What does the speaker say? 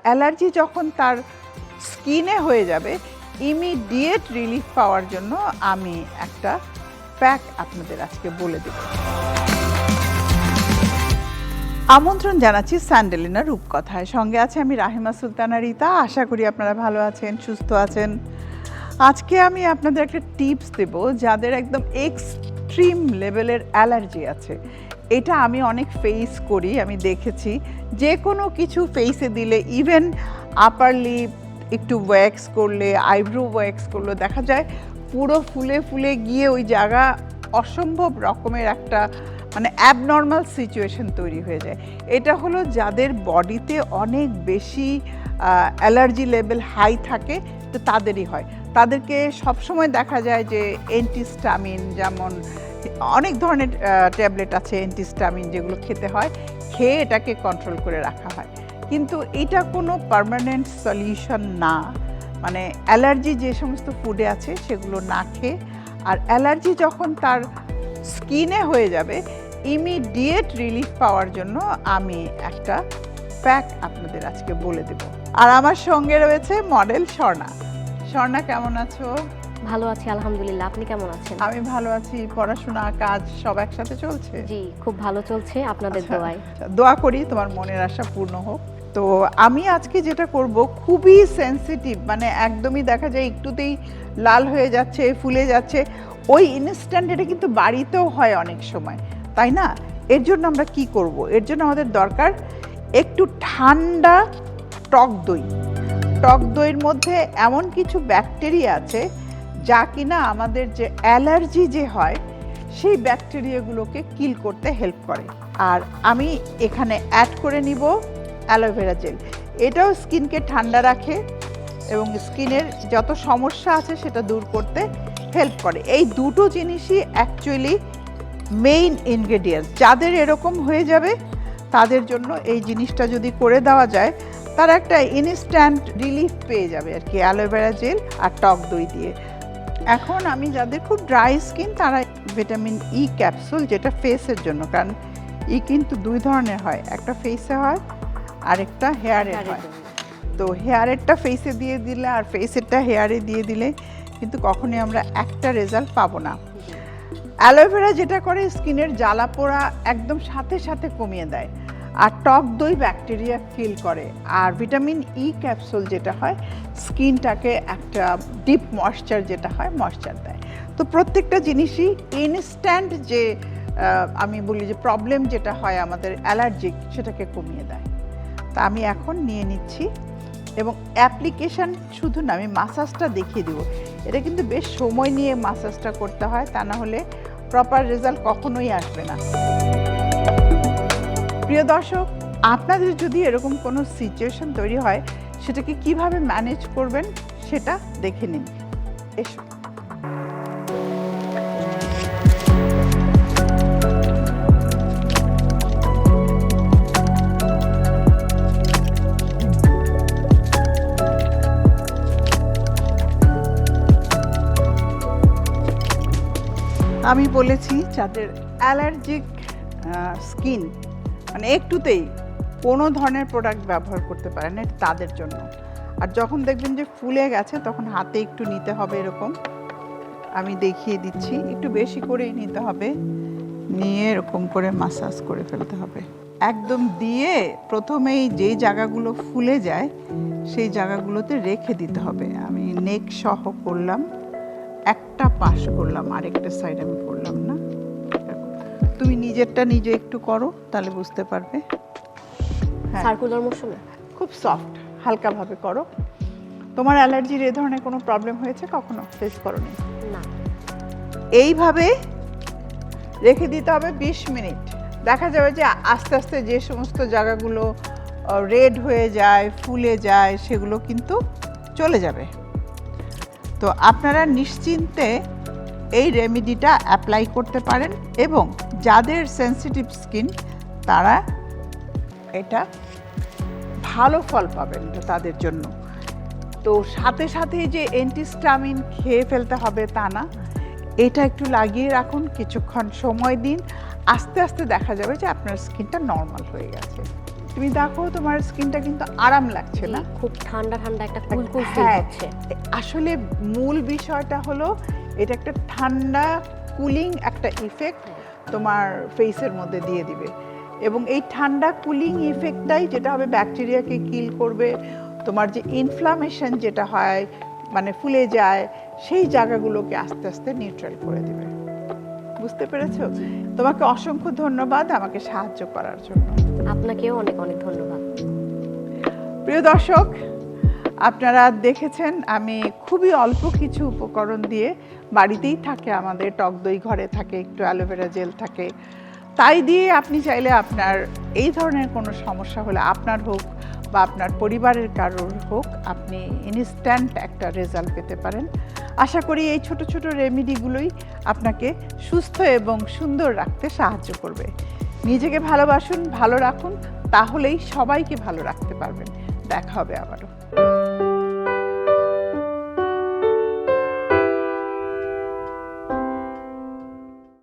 Allergy যখন তার স্কিনে হয়ে যাবে ইমিডিয়েট রিলিফ পাওয়ার জন্য আমি একটা প্যাক আপনাদের আজকে বলে দেব। আমন্ত্রণ জানাচ্ছি স্যান্ডেলিনা রূপকথায়। সঙ্গে আছে আমি রাহিমা সুলতানা রিতা। আশা করি আপনারা ভালো আছেন, সুস্থ আছেন। আজকে আমি আপনাদের একটা টিপস দেব যাদের একদম এক্সট্রিম লেভেলের অ্যালার্জি আছে। এটা আমি অনেক ফেস করি, আমি দেখেছি। যে কোনো কিছু ফেসে দিলে, ইভেন আপার লিপ একটু ওয়্যাক্স করলে, আইব্রো ওয়্যাক্স করলে দেখা যায় পুরো ফুলে ফুলে গিয়ে ওই জায়গা অসম্ভব রকমের একটা মানে অ্যাবনর্মাল সিচুয়েশন তৈরি হয়ে যায়। এটা হলো যাদের বডিতে অনেক বেশি অ্যালার্জি লেভেল হাই থাকে, তো তাদেরই হয়। তাদেরকে সবসময় দেখা যায় যে অ্যান্টিস্টামিন, যেমন অনেক ধরনের ট্যাবলেট আছে অ্যান্টিস্টামিন, যেগুলো খেতে হয়, খেয়ে এটাকে কন্ট্রোল করে রাখা হয়। কিন্তু এটা কোনো পার্মানেন্ট সলিউশন না। মানে অ্যালার্জি যে সমস্ত ফুডে আছে সেগুলো না খেয়ে, আর অ্যালার্জি যখন তার স্কিনে হয়ে যাবে ইমিডিয়েট রিলিফ পাওয়ার জন্য আমি একটা প্যাক আপনাদের আজকে বলে দেব। আর আমার সঙ্গে রয়েছে মডেল স্বর্ণা। স্বর্ণা, কেমন আছো? ভালো আছি আলহামদুলিল্লাহ, আপনি কেমন আছেন? আমি ভালো আছি। পড়াশোনা, কাজ সব একসাথে চলছে? জি, খুব ভালো চলছে আপনাদের দোয়ায়। দোয়া করি তোমার মনের আশা পূর্ণ হোক। তো আমি আজকে যেটা করব, খুবই সেনসিটিভ, মানে একদমই দেখা যায় একটুতেই লাল হয়ে যাচ্ছে, ফুলে যাচ্ছে, ওই ইনস্ট্যান্ট। এটা কিন্তু বাড়িতেও হয় অনেক সময়, তাই না? এর জন্য আমরা কি করব? এর জন্য আমাদের দরকার একটু ঠান্ডা টক দই। টক দইয়ের মধ্যে এমন কিছু ব্যাকটেরিয়া আছে যা কিনা আমাদের যে অ্যালার্জি যে হয় সেই ব্যাকটেরিয়াগুলোকে কিল করতে হেল্প করে। আর আমি এখানে অ্যাড করে নিব অ্যালোভেরা জেল। এটাও স্কিনকে ঠান্ডা রাখে এবং স্কিনের যত সমস্যা আছে সেটা দূর করতে হেল্প করে। এই দুটো জিনিসই অ্যাকচুয়ালি মেইন ইনগ্রেডিয়েন্টস। যাদের এরকম হয়ে যাবে তাদের জন্য এই জিনিসটা যদি করে দেওয়া যায়, তারা একটা ইনস্ট্যান্ট রিলিফ পেয়ে যাবে আর কি, অ্যালোভেরা জেল আর টক দই দিয়ে। এখন আমি যাদের খুব ড্রাই স্কিন, তারা ভিটামিন ই ক্যাপসুল, যেটা ফেসের জন্য, কারণ ই কিন্তু দুই ধরনের হয়, একটা ফেসে হয় আর একটা হেয়ারের হয়। তো হেয়ারেরটা ফেসে দিয়ে দিলে আর ফেসেরটা হেয়ারে দিয়ে দিলে কিন্তু কখনোই আমরা একটা রেজাল্ট পাবো না। অ্যালোভেরা যেটা করে, স্কিনের জ্বালা পোড়া একদম সাথে সাথে কমিয়ে দেয়, আর টক দই ব্যাকটেরিয়া কিল করে। আর ভিটামিন ই ক্যাপসুল যেটা হয়, স্কিনটাকে একটা ডিপ ময়েশ্চার যেটা হয়, ময়েশ্চার দেয়। তো প্রত্যেকটা জিনিসই ইনস্ট্যান্ট যে আমি বলি যে প্রবলেম যেটা হয় আমাদের অ্যালার্জিক, সেটাকে কমিয়ে দেয়। তা আমি এখন নিয়ে নিচ্ছি, এবং অ্যাপ্লিকেশান শুধু না, আমি মাসাজটা দেখিয়ে দেবো। এটা কিন্তু বেশ সময় নিয়ে মাসাজটা করতে হয়, তা না হলে প্রপার রেজাল্ট কখনোই আসবে না। প্রিয় দর্শক, আপনাদের যদি এরকম কোনো সিচুয়েশন তৈরি হয়, সেটাকে কিভাবে ম্যানেজ করবেন সেটা দেখে নিন। এসো। আমি বলেছি যাদের অ্যালার্জিক স্কিন, মানে একটুতেই কোনো ধরনের প্রোডাক্ট ব্যবহার করতে পারেন, এটা তাদের জন্য। আর যখন দেখবেন যে ফুলে গেছে, তখন হাতে একটু নিতে হবে, এরকম আমি দেখিয়ে দিচ্ছি, একটু বেশি করেই নিতে হবে, নিয়ে এরকম করে মাসাজ করে ফেলতে হবে। একদম দিয়ে প্রথমেই যেই জায়গাগুলো ফুলে যায় সেই জায়গাগুলোতে রেখে দিতে হবে। আমি নেক সহ করলাম, একটা পাশ করলাম, আরেকটা সাইড আমি করলাম না। তুমি নিজেরটা নিজে একটু করো, তাহলে বুঝতে পারবে। হ্যাঁ, সার্কুলার মোশনে খুব সফট, হালকাভাবে করো। তোমার অ্যালার্জির এ ধরনের কোনো প্রবলেম হয়েছে কখনো? ফেস করোনি? না। এইভাবে রেখে দিতে হবে 20 মিনিট। দেখা যাবে যে আস্তে আস্তে যে সমস্ত জায়গাগুলো রেড হয়ে যায়, ফুলে যায়, সেগুলো কিন্তু চলে যাবে। তো আপনারা নিশ্চিন্তে এই রেমেডিটা অ্যাপ্লাই করতে পারেন, এবং যাদের সেনসিটিভ স্কিন তারা এটা ভালো ফল পাবেন তাদের জন্য। তো সাথে সাথে যে অ্যান্টিস্টামিন খেয়ে ফেলতে হবে তা না, এটা একটু লাগিয়ে রাখুন, কিছুক্ষণ সময় দিন, আস্তে আস্তে দেখা যাবে যে আপনার স্কিনটা নর্মাল হয়ে গেছে। তুমি দেখো তোমার স্কিনটা কিন্তু আরাম লাগছে না? খুব ঠান্ডা ঠান্ডা একটা কুলকুল ফিল হ্যাঁ, হচ্ছে। আসলে মূল বিষয়টা হলো এটা একটা ঠান্ডা কুলিং একটা ইফেক্ট তোমার ফেসের মধ্যে দিয়ে দিবে, এবং এই ঠান্ডা কুলিং ইফেক্টটাই যেটা হবে ব্যাকটেরিয়াকে কিল করবে। তোমার যে ইনফ্লামেশন যেটা হয়, মানে ফুলে যায়, সেই জায়গাগুলোকে আস্তে আস্তে নিউট্রাল করে দেবে। বুঝতে পেরেছো? তোমাকে অসংখ্য ধন্যবাদ আমাকে সাহায্য করার জন্য। আপনাকেও অনেক অনেক ধন্যবাদ। প্রিয় দর্শক, আপনারা দেখেছেন আমি খুবই অল্প কিছু উপকরণ দিয়ে, বাড়িতেই থাকে আমাদের টক দই ঘরে থাকে, একটু অ্যালোভেরা জেল থাকে, তাই দিয়ে আপনি চাইলে আপনার এই ধরনের কোনো সমস্যা হলে আপনার হোক বা আপনার পরিবারের কারোর হোক, আপনি ইনস্ট্যান্ট একটা রেজাল্ট পেতে পারেন। আশা করি এই ছোট ছোট রেমেডিগুলোই আপনাকে সুস্থ এবং সুন্দর রাখতে সাহায্য করবে। নিজেকে ভালোবাসুন, ভালো রাখুন, তাহলেই সবাইকে ভালো রাখতে পারবেন। দেখা হবে আবারও।